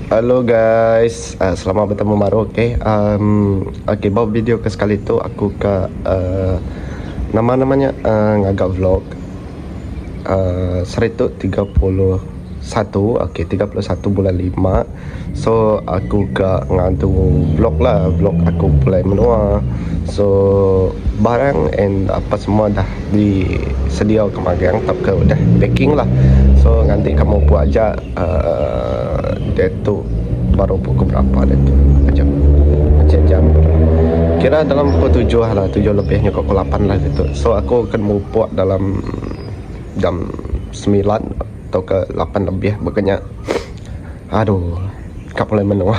Halo guys, selamat bertemu baru. Oke, bawa video ke sekali tu aku ke nama-namanya ngagak vlog Serituk 31. Oke, 31 bulan 5. So aku ke ngadu vlog lah, vlog aku mulai menua. So barang and apa semua dah disedia ke magang, tak ke udah packing lah. So nanti kamu buat aja dia tu baru pukul berapa dia tu macam jam kira dalam pukul 7 lah, 7 lebihnya ke pukul 8 lah gitu. So aku akan mau buat dalam jam 9 atau ke 8 lebih bukannya aduh kap mulai menua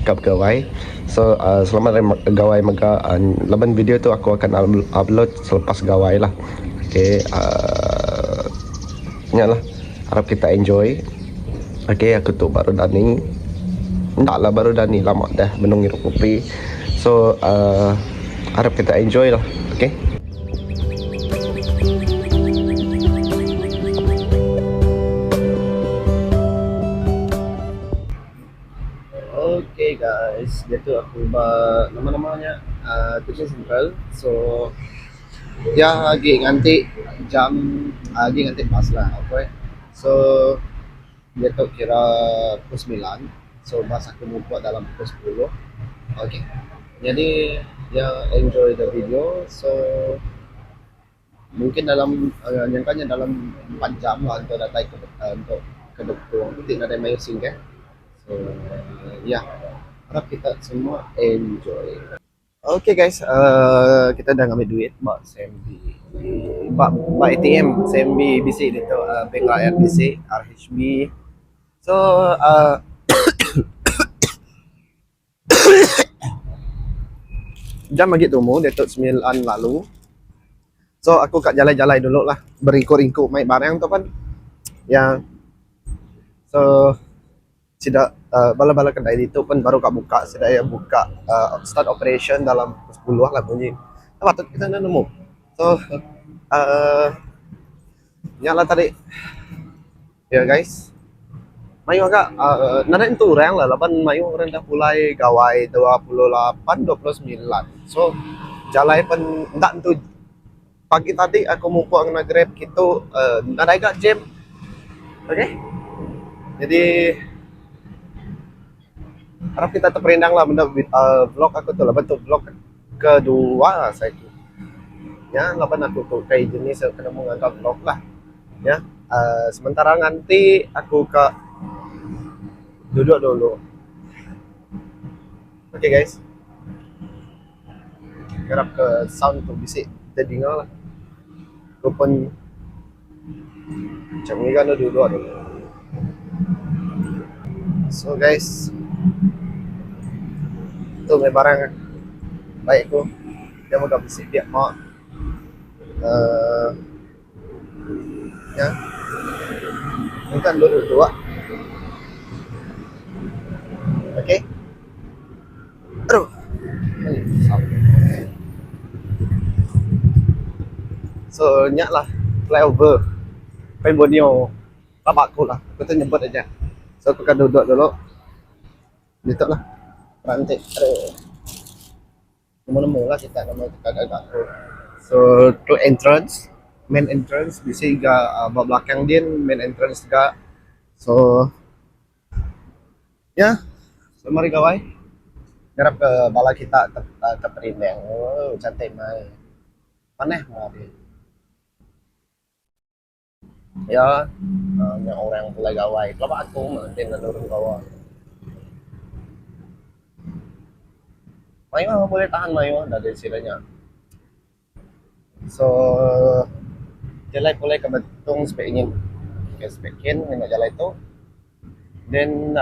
kap gawai. So selamat gawai mega laban video tu aku akan upload selepas gawai lah. Okay, lah harap kita enjoy. Okay, aku tu baru Dani. Tak lah, baru Dani lama dah benung hirup kopi. So harap kita enjoy lah. Okay. Okay guys, dia tu aku nama-namanya Kucing Central. So ya lagi nganti jam lagi nganti pas lah, okay. So dia tu kira pukul 9. So pas aku mau buat dalam pukul 10. Okay. Jadi ya enjoy the video. So mungkin dalam nyangkanya dalam 4 jam lah untuk datang untuk ke depan tidak ada main singgah. So ya harap kita semua enjoy. Oke guys, kita udah ngambil duit mbak SMB, mbak ATM SMB BC itu Bank Rakyat BC RHB. So jam lagi temu Datuk 9 lalu. So aku kat jalan-jalan dulu lah, beringkuk-ringkuk main barang tu kan. Ya. So tidak bala-bala kedai itu pun baru kak buka, sudah ya buka start operation dalam 10 lah bunyi. Patut kita nemu. So nyala tadi. Ya guys. Mayu agak nada itu orang lah, laban mayu orang dah mulai gawai 28 29. So jalan pun enggak tu pagi tadi aku mau pulang kena Grab gitu, nada agak jam. Okay. Jadi harap kita terperindang lah benda vlog aku tuh lah, bentuk vlog kedua saya tuh ya, laban aku tuh kayak jenis kena menganggap vlog lah ya. Sementara nanti aku ke duduk dulu. Oke guys, harap ke sound tuh bisik jadi dengar lah aku pun macam ni kan duduk dulu. So guys, tu may barang baik ko dia mau bisik dia mau ya mungkin dulu dua. Oke. Aduh. So nyak lah flyover Pembonio tabakku lah, aku tuh nyebut aja. So aku akan duduk dulu gitu lah rantai. Aduh, nemu lah kita nama agak-agak. So to entrance, main entrance bisa juga belakang dia main entrance juga. So ya, so mari gawai garap ke bala kita terperindang. Oh cantik mai maneh mari ya. Yang orang mulai gawai kalau aku nanti nurun bawah mayu boleh tahan mayu dari silanya. So jalan mulai ke betung spek ini ke spekin nggak jalan itu then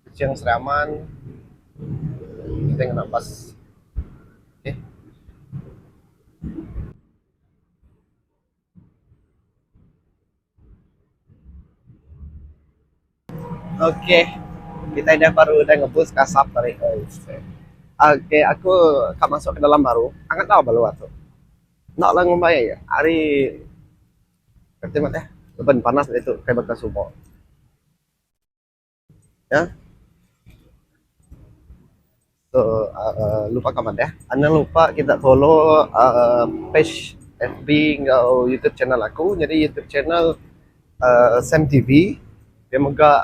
kucing seraman kita nggak pas. Okay. Oke, kita udah ngebus kasap tadi. Oke, aku akan masuk ke dalam baru. Angkat tahu baru tuh. Nak lah ngomong ya. Hari kerja mati. Lepas panas itu kayak bekas sumo. ya. So lupa kapan ya, anda lupa kita follow page FB atau YouTube channel aku. Jadi YouTube channel Sam TV, dia moga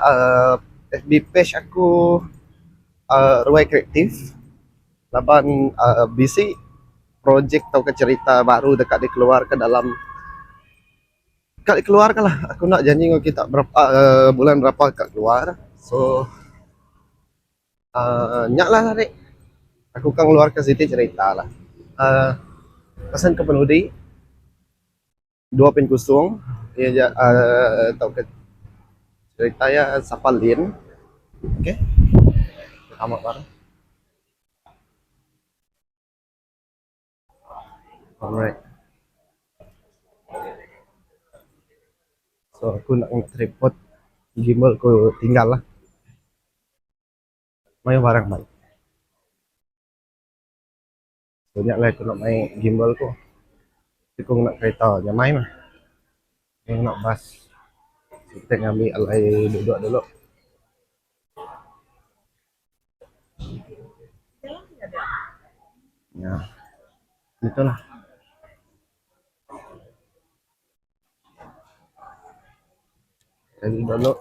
FB page aku Ruai Kreatif laban bisi project atau ke cerita baru dekat dikeluarkan dalam kali keluarkan lah. Aku nak janji dengan kita berapa bulan berapa kak keluar. So nyak lah tarik aku kan keluar ke situ cerita lah. Pesan ke penudi dua pin kusung ya, tahu ke cerita ya Sapalin. Oke, sama bareng. Alright. So aku nak tripod gimbal ku tinggal lah. Main barang baik. Banyak lah aku nak main gimbal ku. Aku nak kereta jangan main mah. Aku nak bas. Kita ngambil alai duduk dulu. Ya, itulah. Jadi dulu.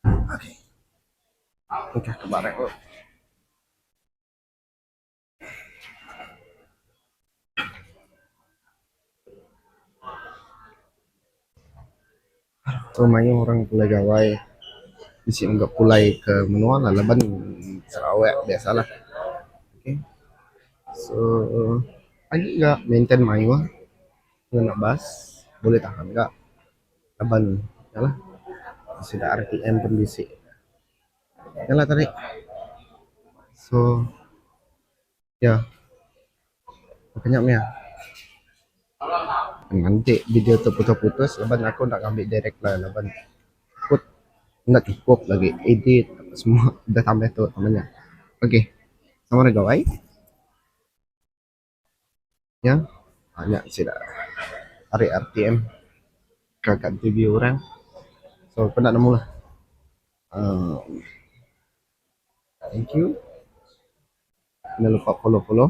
Oke. Oke, kemarin. Rumahnya orang Pulai Gawai. Di sini enggak Pulai ke Menua lah, Laban Sarawak biasalah. Oke. So, lagi enggak maintain mayu nak bas boleh tahan enggak? Laban yalah. Sudah RTM kondisi. Yalah tadi. So, ya. Banyak ya. Nanti video terputus-putus, laban aku nak ambil direct lah, laban put nak cukup lagi edit semua udah tambah tuh namanya. Oke, sama gawai ya, banyak sih dah hari RTM kakak TV orang, so pernah nemu lah. Thank you, jangan lupa follow.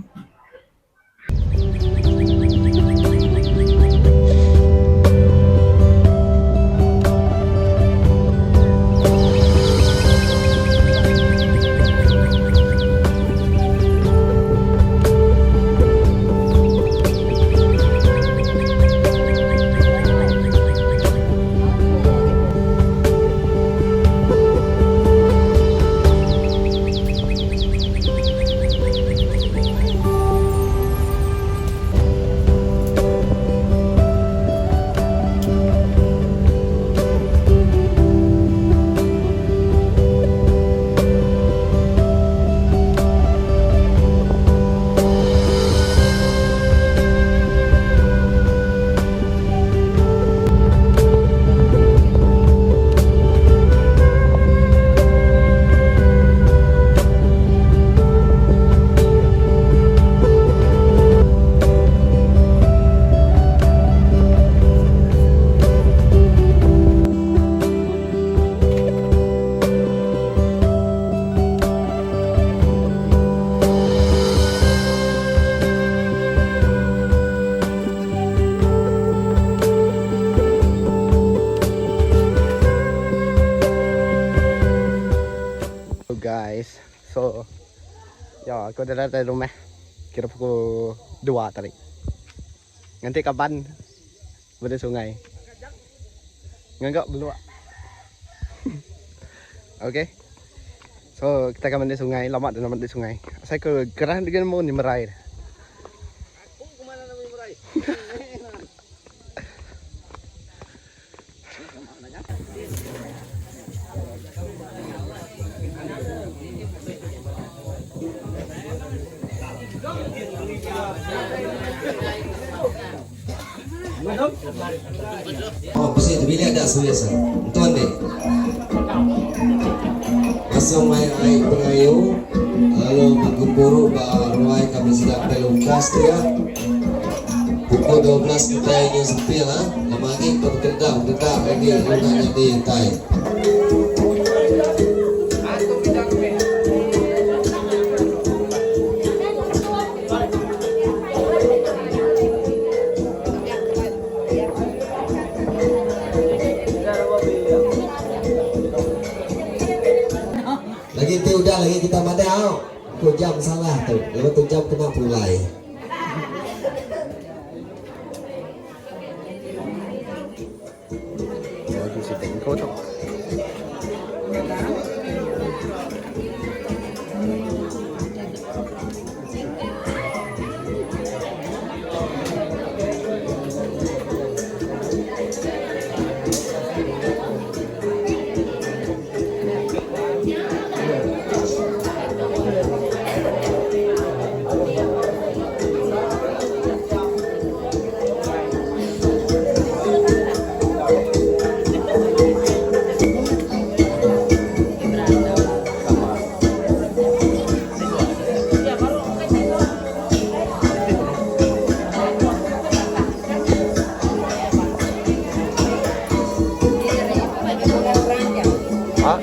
Guys, so ya aku udah dari rumah kira pukul 2 tadi. Nanti kapan pada sungai? Enggak belum. Oke. So kita akan mandi sungai, lama dan mandi sungai. Saya ke kerah dengan mau nimerai. Aku kemana namanya merai? Oh, kasi bila ada suyasa. Tuan deh. Asam ay pengayo, lalu berkumpul ba ruai kami sedang pelukas ya. Pukul 12 kentainya sempil lah. Lama lagi berkedap lagi gunanya di tai. Lagi tu udah lagi kita madau. Tu jam salah tu. Lepas tu jam kena pulai. Waduh, si Tengko tu. Hah?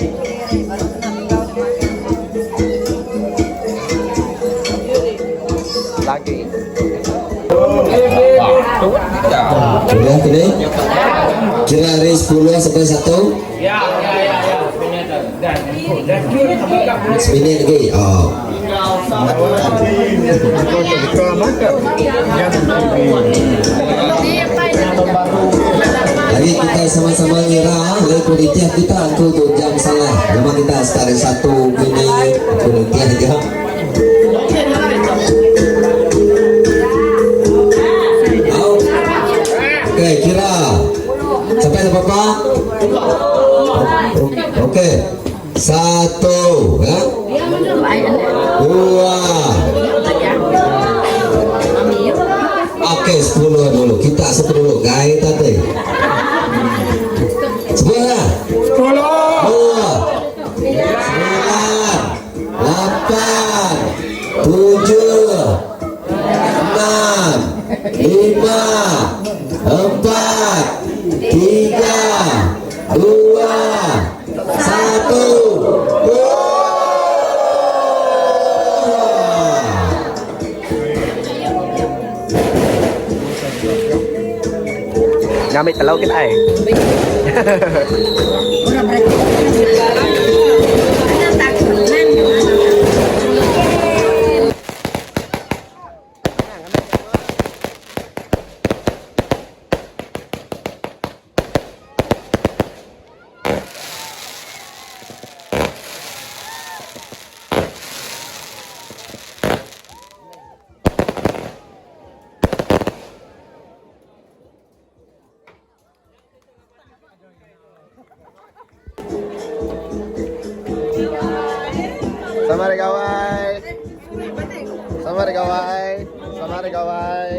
Lagi. Sudah kini. Kira hari 10 sampai 1. Sepinit lagi. Oh. Lagi kita sama-sama ngira oleh panitia kita untuk jam salah. Memang kita start 1 ini panitia aja. Oke, kira sampai ada apa? Oke, 1 ya. 2. Oke, 10 dulu. Kita 10 dulu. Gaya tadi. 10 ya? 2 9 8 7 6 5 4 3 2 1. Ngambil telau kita eh. Sama ada gawai. Sama ada gawai. Sama ada gawai.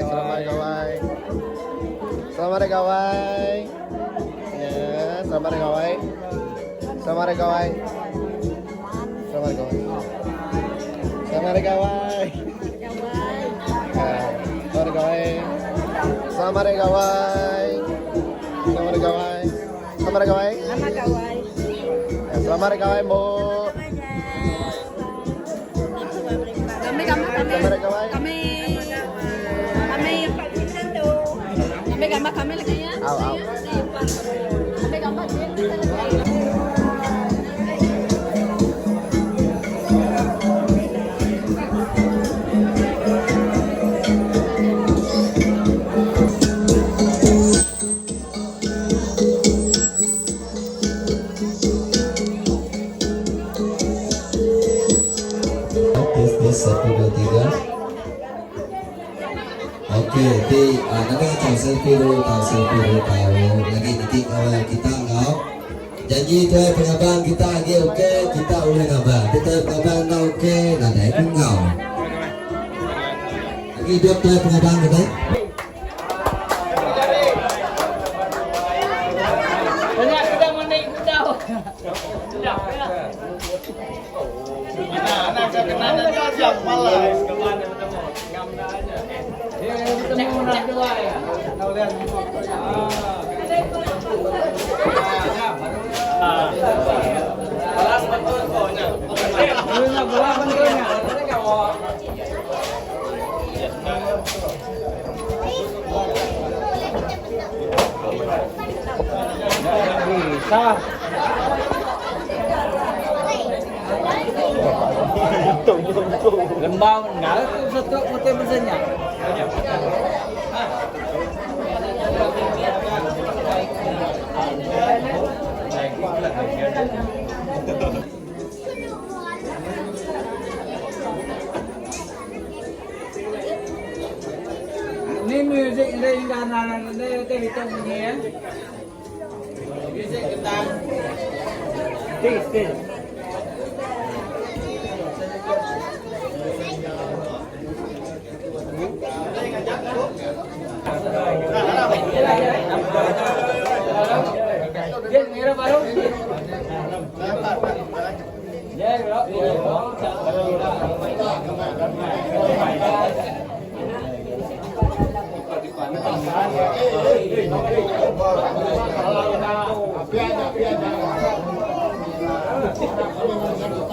Sama ada gawai. Sama ada gawai. Ya, sama ada gawai. Sama ada gawai. Sama ada gawai. Sama ada gawai. Sama ada gawai. Sama ada gawai. Sama ada gawai. Sama ada gawai. Selamat hari kawan Bu. Kami gambar kami lagi ya. Aw. Kami gambar dia. Tes 1 2 3. Oke, di nanti tahu selfie dulu tahu lagi titik awal kita ngau. Janji tu pengabang kita lagi oke, kita ulah ngabang. Kita pengabang ngau oke, nanti pun ngau. Lagi dia tu pengabang kita. Anak kenal siap malah kemana ketemu ngam aja. Alas betul pokoknya. Bisa. Lembab enggak itu satu motif mesinnya. Ini musik dari kanan ini kita bunyi ya. Musik kita. Tis. Dia ngira baru. Ya,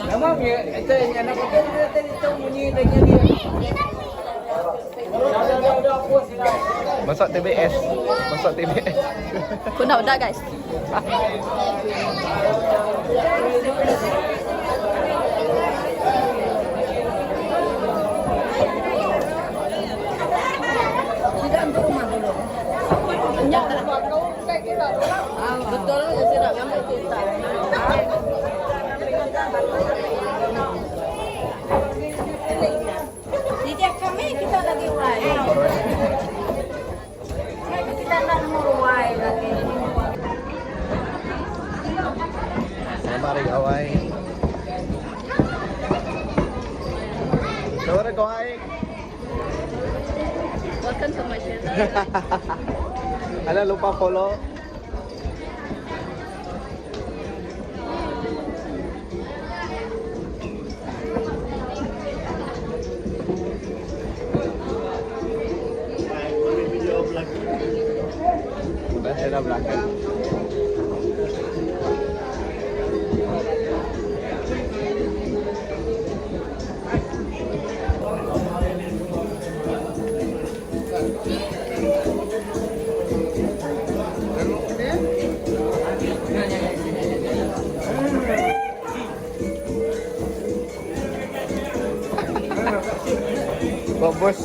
Emang ya, itu yang anak itu bunyi dengan dia. Udah, puas dah. Masak TBS. Udah guys. Tidak untuk rumah dulu. Enggak. Betul ya tidak ngambil kita. Tidak kami kita lagi urai. Kita nak urai lagi. Mari gawai. Sore gawai. Welcome to my channel. Ala lupa follow. Udah saya belakang. Kok bos?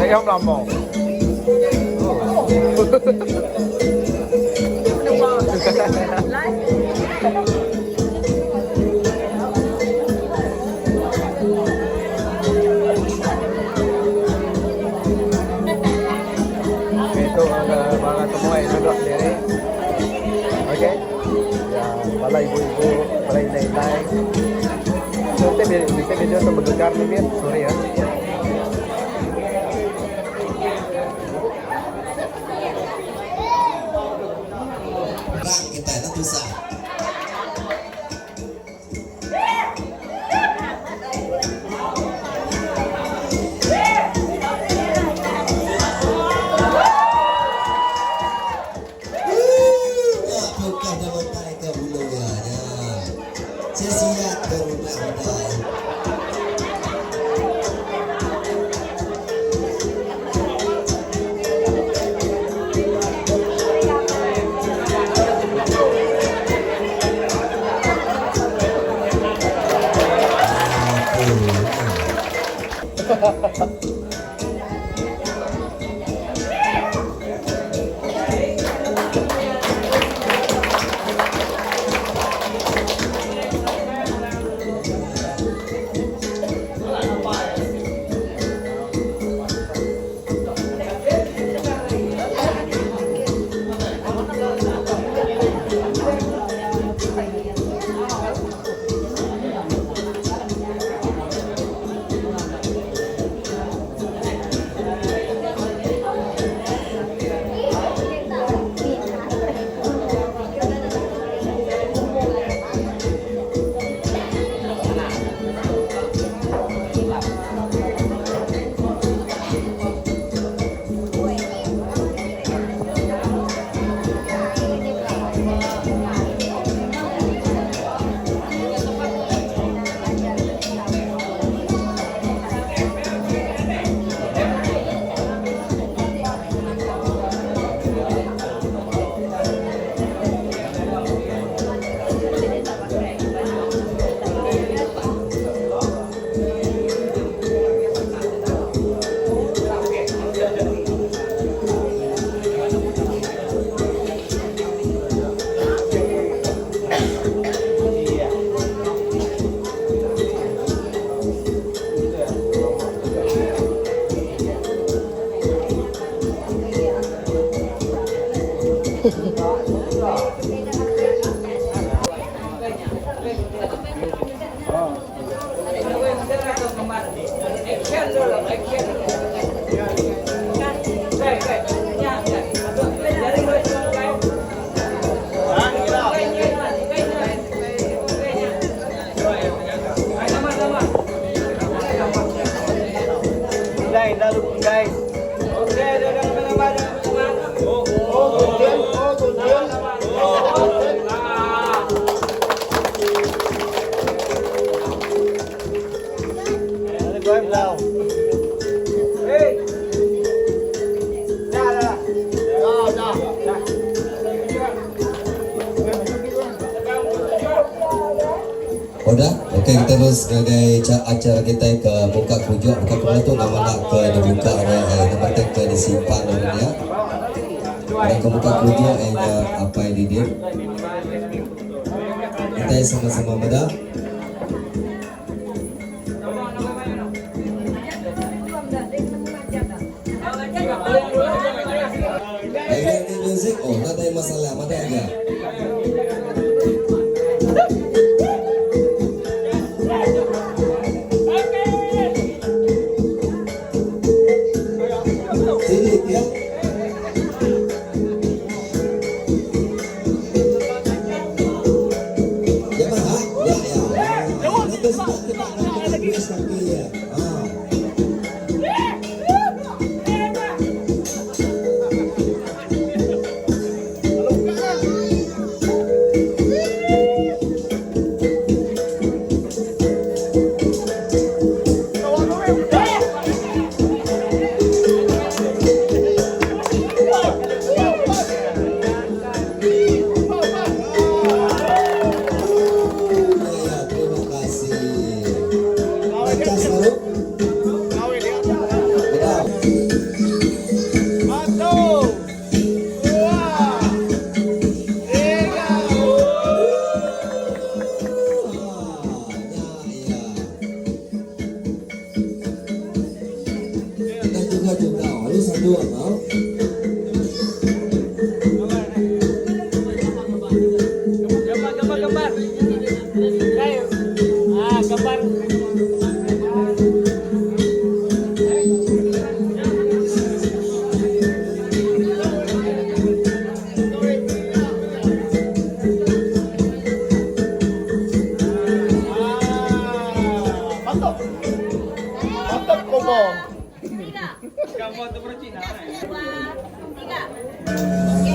Saya không làm một. Itu mga semua yang duduk sini. Okey. Ya, balai ibu-ibu, balai nai-nai. Nanti bisa video terbentukar nih, Mir. Sorry ya. Kita itu susah. Bukan nama mereka bulunya. Saya siap berulang-ulang. Guys. Oke, dadah teman-teman. Udah, oke kita terus sebagai acara kita ke buka kujuk buka kujuk tu nama nak ke dibuka nama ke disimpan namanya. Dan ke buka kujuk apa yang dia. Kita sama-sama muda. Ini music, oh tak ada masalah, mana aja. Gambar tu percina. 2, 3.